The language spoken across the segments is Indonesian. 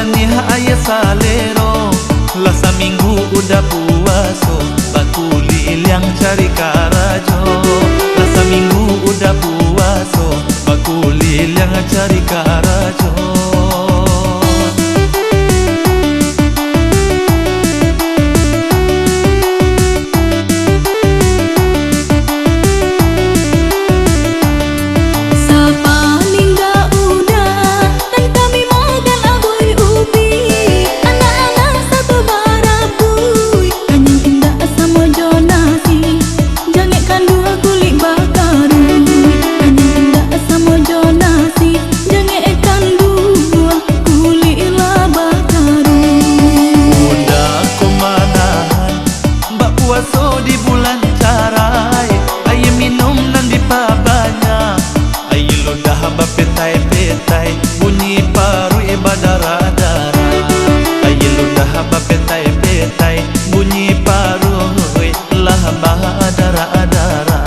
jani ayah salero. Lah saminggu udah puaso, bakuli yang cari karajo. Lah saminggu udah puaso, bakuli yang cari karajo. Puaso di bulan carai, ayo minum nan di pabanya. Ayo lo dah bapetai-petai, bunyi paru badara-dara. Ayo lo dah bapetai-petai, bunyi paru lah badara-dara.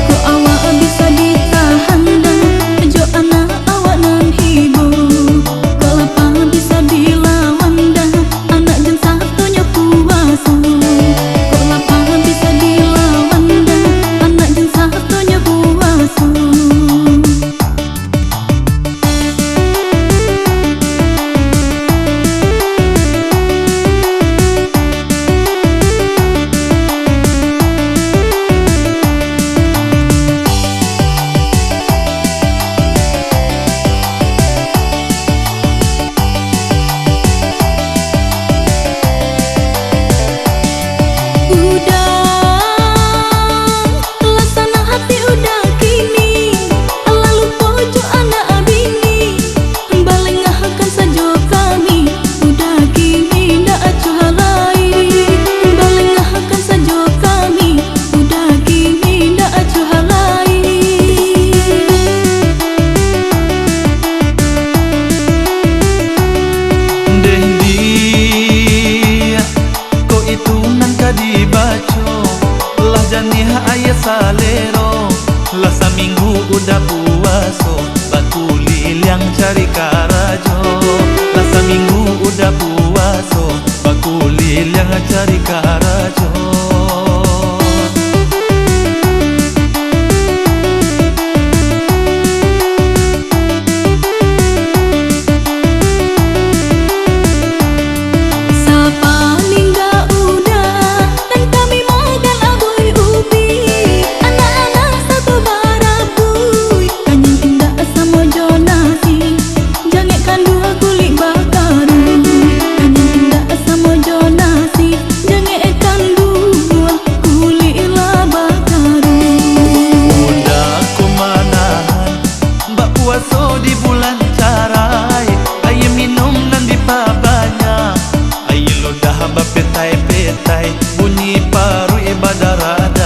Ko awak bisa ditahan dan jo anak awak nan hibur. Ko lapang bisa dilawan dan anak jam satunya puaso. Lah jani ayah salero. Lah saminggu udah puaso, bakuli yang cari karajo. Lah saminggu udah puaso, bakuli yang cari karajo. Puaso di bulan carai, ayo minum nan di pabanya. Ayo lo dah bapetai-petai, bunyi paru badara.